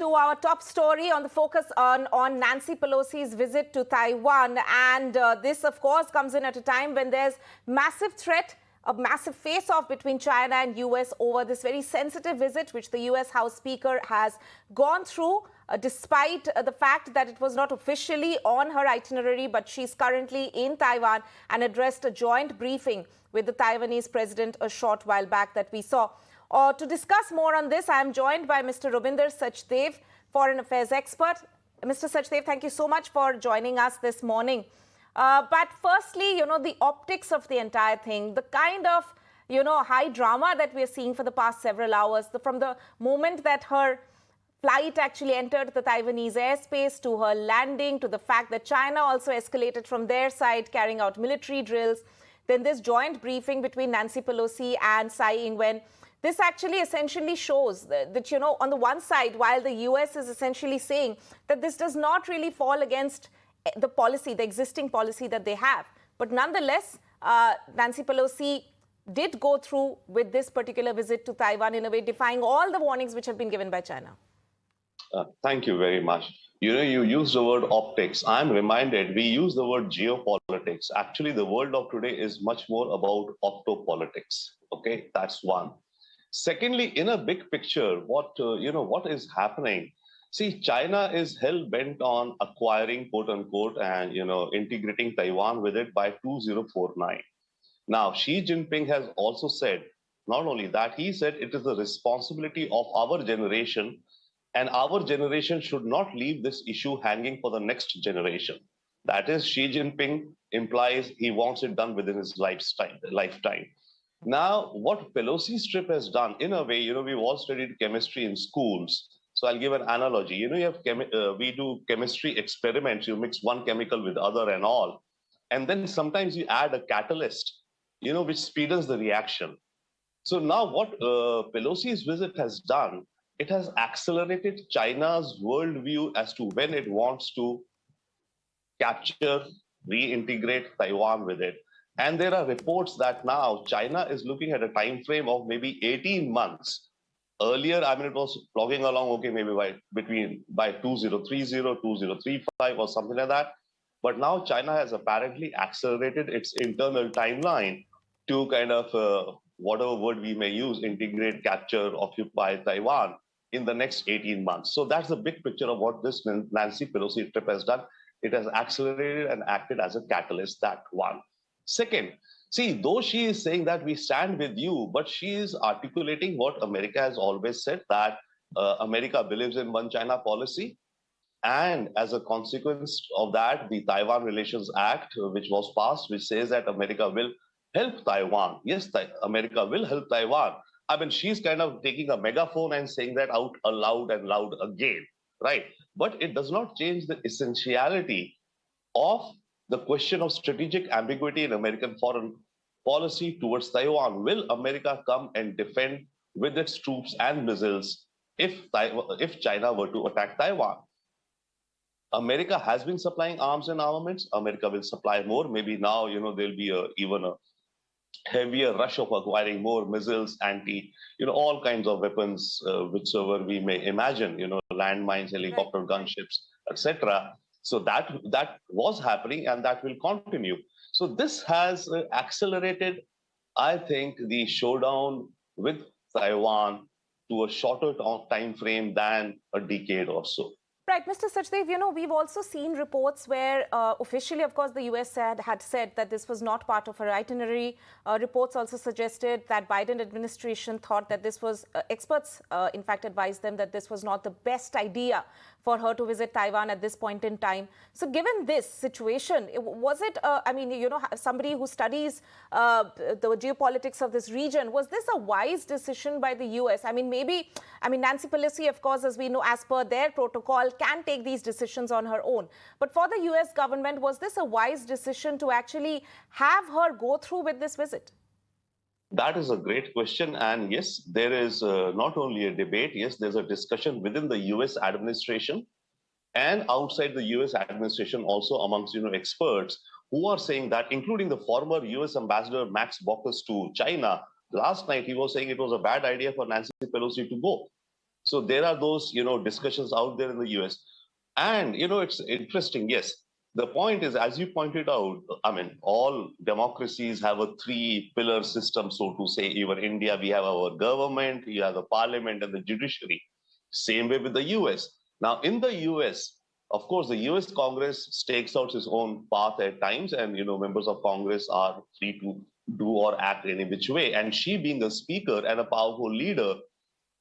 To our top story on the focus on Nancy Pelosi's visit to Taiwan. And this, of course, comes in at a time when there's massive threat, a massive face-off between China and US over this very sensitive visit, which the US House Speaker has gone through, despite the fact that it was not officially on her itinerary, but she's currently in Taiwan and addressed a joint briefing with the Taiwanese president a short while back that we saw. To discuss more on this, I am joined by Mr. Rabinder Sachdev, Foreign Affairs expert. Mr. Sachdev, thank you so much for joining us this morning. But firstly, the optics of the entire thing, the kind of, high drama that we are seeing for the past several hours, from the moment that her flight actually entered the Taiwanese airspace to her landing, to the fact that China also escalated from their side, carrying out military drills. Then this joint briefing between Nancy Pelosi and Tsai Ing-wen. This actually essentially shows that, on the one side, while the US is essentially saying that this does not really fall against the policy, the existing policy that they have. But nonetheless, Nancy Pelosi did go through with this particular visit to Taiwan in a way defying all the warnings which have been given by China. Thank you very much. You use the word optics. I'm reminded we use the word geopolitics. Actually, the world of today is much more about optopolitics. Okay, that's one. Secondly, in a big picture, what is happening? See, China is hell-bent on acquiring, quote unquote, and integrating Taiwan with it by 2049. Now, Xi Jinping has also said, not only that, he said it is the responsibility of our generation, and our generation should not leave this issue hanging for the next generation. That is, Xi Jinping implies he wants it done within his lifetime. Now, what Pelosi's trip has done, in a way, we've all studied chemistry in schools. So I'll give an analogy. We do chemistry experiments. You mix one chemical with other and all. And then sometimes you add a catalyst, which speeds the reaction. So now what Pelosi's visit has done, it has accelerated China's worldview as to when it wants to capture, reintegrate Taiwan with it. And there are reports that now China is looking at a time frame of maybe 18 months. Earlier, it was plugging along, okay, maybe by 2030, 2035 or something like that. But now China has apparently accelerated its internal timeline to kind of, whatever word we may use, integrate, capture, occupy Taiwan in the next 18 months. So that's the big picture of what this Nancy Pelosi trip has done. It has accelerated and acted as a catalyst, that one. Second, see, though she is saying that we stand with you, but she is articulating what America has always said, that America believes in one China policy. And as a consequence of that, the Taiwan Relations Act, which was passed, which says that America will help Taiwan. Yes, America will help Taiwan. She's kind of taking a megaphone and saying that out aloud and loud again, right? But it does not change the essentiality of the question of strategic ambiguity in American foreign policy towards Taiwan. Will America come and defend with its troops and missiles if China were to attack Taiwan? America has been supplying arms and armaments. America will supply more. Maybe now, there'll be even a heavier rush of acquiring more missiles, all kinds of weapons, whichever we may imagine, landmines, helicopter, gunships, etc. So that was happening and that will continue. So this has accelerated, I think, the showdown with Taiwan to a shorter time frame than a decade or so. Right, Mr. Sachdev, we've also seen reports where officially, of course, the US had said that this was not part of her itinerary. Reports also suggested that Biden administration thought that this was, experts in fact advised them that this was not the best idea for her to visit Taiwan at this point in time. So given this situation, was it, somebody who studies the geopolitics of this region, was this a wise decision by the US? Nancy Pelosi, of course, as we know, as per their protocol, can take these decisions on her own. But for the US government, was this a wise decision to actually have her go through with this visit? That is a great question. And yes, there is not only a debate, yes, there's a discussion within the US administration and outside the US administration also amongst experts who are saying that, including the former US Ambassador Max Baucus to China. Last night, he was saying it was a bad idea for Nancy Pelosi to go. So there are those, discussions out there in the US. And, it's interesting. Yes. The point is, as you pointed out, I mean, all democracies have a three-pillar system, so to say. Even India, we have our government, we have the parliament and the judiciary. Same way with the US. Now, in the US, of course, the US Congress stakes out its own path at times, and members of Congress are free to do or act any which way. And she, being a speaker and a powerful leader,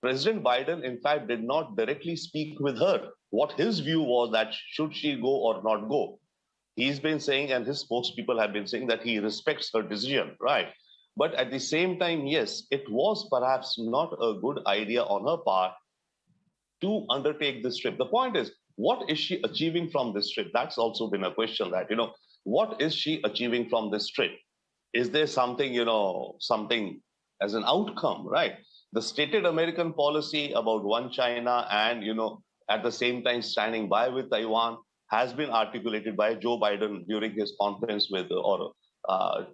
President Biden, in fact, did not directly speak with her. What his view was that should she go or not go? He's been saying, and his spokespeople have been saying that he respects her decision, right? But at the same time, yes, it was perhaps not a good idea on her part to undertake this trip. The point is, what is she achieving from this trip? That's also been a question that, what is she achieving from this trip? Is there something, something as an outcome, right? The stated American policy about one China and, at the same time standing by with Taiwan has been articulated by Joe Biden during his conference with or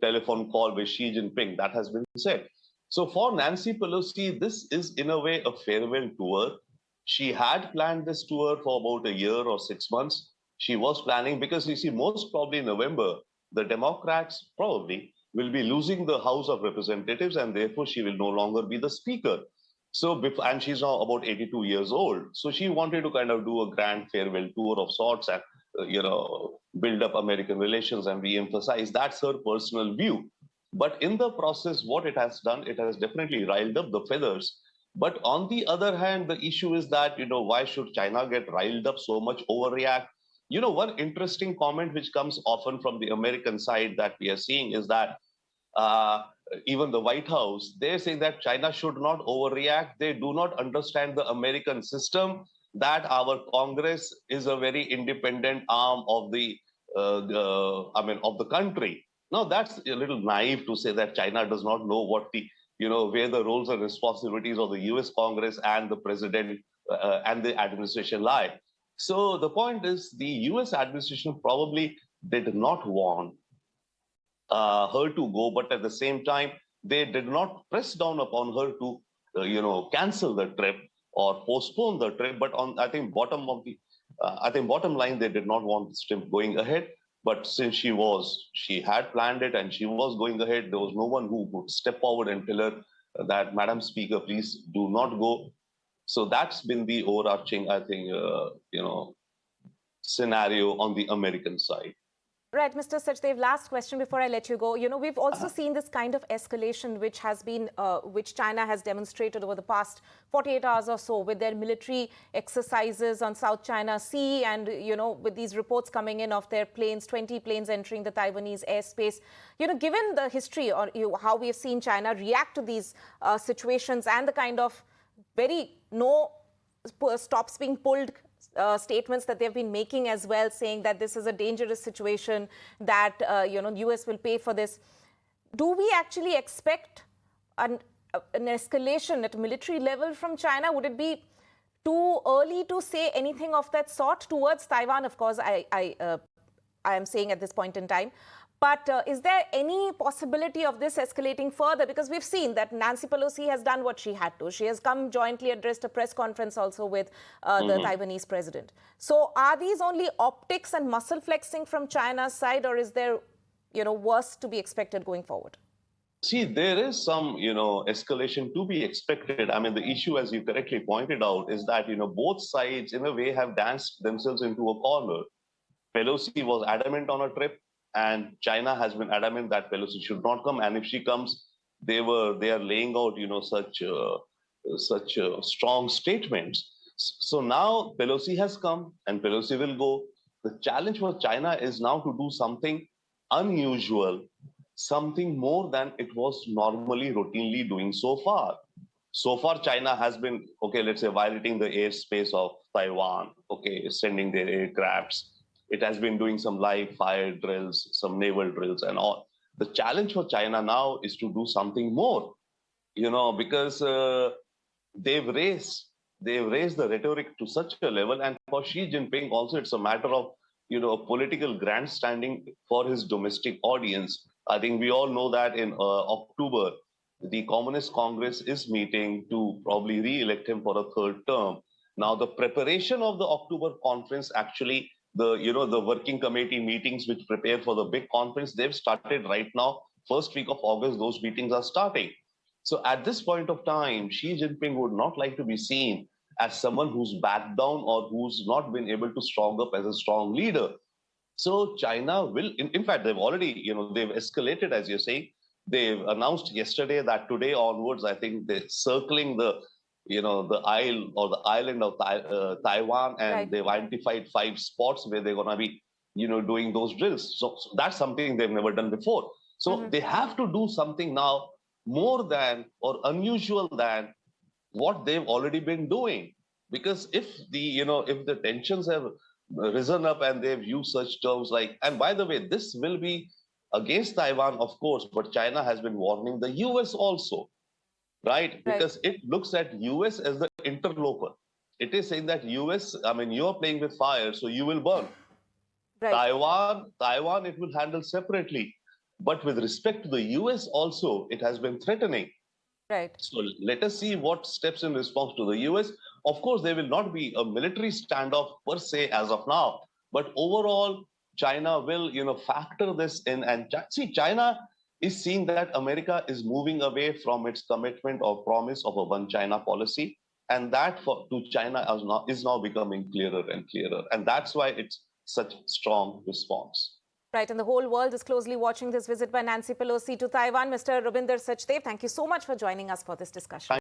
telephone call with Xi Jinping. That has been said. So for Nancy Pelosi, this is in a way a farewell tour. She had planned this tour for about a year or 6 months. She was planning because you see, most probably in November, the Democrats probably will be losing the House of Representatives, and therefore she will no longer be the speaker. So, and she's now about 82 years old. So she wanted to kind of do a grand farewell tour of sorts and, build up American relations and re-emphasize. That's her personal view. But in the process, what it has done, it has definitely riled up the feathers. But on the other hand, the issue is that, why should China get riled up so much, overreact? One interesting comment which comes often from the American side that we are seeing is that uh, even the White House, they say that China should not overreact. They do not understand the American system, that our Congress is a very independent arm of of the country. Now, that's a little naive to say that China does not know what where the roles and responsibilities of the US Congress and the president and the administration lie. So the point is, the US administration probably did not want her to go, but at the same time, they did not press down upon her to, cancel the trip or postpone the trip. But I think bottom line, they did not want this trip going ahead. But since she had planned it and she was going ahead, there was no one who would step forward and tell her that, Madam Speaker, please do not go. So that's been the overarching, I think, scenario on the American side. Right, Mr. Sachdev, last question before I let you go. We've also seen this kind of escalation which has been, which China has demonstrated over the past 48 hours or so with their military exercises on South China Sea and, with these reports coming in of their planes, 20 planes entering the Taiwanese airspace. Given the history or how we have seen China react to these situations and the kind of very no stops being pulled statements that they've been making as well, saying that this is a dangerous situation, that US will pay for this. Do we actually expect an escalation at military level from China? Would it be too early to say anything of that sort towards Taiwan? Of course, I am saying at this point in time. But is there any possibility of this escalating further? Because we've seen that Nancy Pelosi has done what she had to. She has come jointly addressed a press conference also with the Taiwanese president. So are these only optics and muscle flexing from China's side, or is there, worse to be expected going forward? See, there is some, escalation to be expected. I mean, the issue, as you correctly pointed out, is that, both sides, in a way, have danced themselves into a corner. Pelosi was adamant on a trip, and China has been adamant that Pelosi should not come. And if she comes, they are laying out, such strong statements. So now Pelosi has come, and Pelosi will go. The challenge for China is now to do something unusual, something more than it was normally routinely doing so far. So far, China has been, let's say, violating the airspace of Taiwan, sending their aircrafts. It has been doing some live fire drills, some naval drills and all. The challenge for China now is to do something more, because they've raised the rhetoric to such a level. And for Xi Jinping also, it's a matter of, political grandstanding for his domestic audience. I think we all know that in October, the Communist Congress is meeting to probably re-elect him for a third term. Now, the preparation of the October conference, actually, the working committee meetings which prepare for the big conference, they've started right now. First week of August, those meetings are starting. So at this point of time, Xi Jinping would not like to be seen as someone who's backed down or who's not been able to strong up as a strong leader. So China will, in fact, they've already, they've escalated, as you say. They've announced yesterday that today onwards, I think they're circling the isle or the island of Taiwan, and Right. they've identified 5 spots where they're going to be, doing those drills. So that's something they've never done before. So they have to do something now more than or unusual than what they've already been doing. Because if the tensions have risen up and they've used such terms like, and by the way, this will be against Taiwan, of course, but China has been warning the US also, right? Right. Because it looks at US as the interloper. It is saying that US, I mean, you're playing with fire, so you will burn. Right. Taiwan, it will handle separately. But with respect to the US also, it has been threatening. Right. So let us see what steps in response to the US. Of course, there will not be a military standoff per se as of now, but overall, China will, factor this in. And see, China is seeing that America is moving away from its commitment or promise of a one China policy, and that to China is now becoming clearer and clearer, and that's why it's such strong response. Right, and the whole world is closely watching this visit by Nancy Pelosi to Taiwan. Mr. Rabinder Sachdev, thank you so much for joining us for this discussion.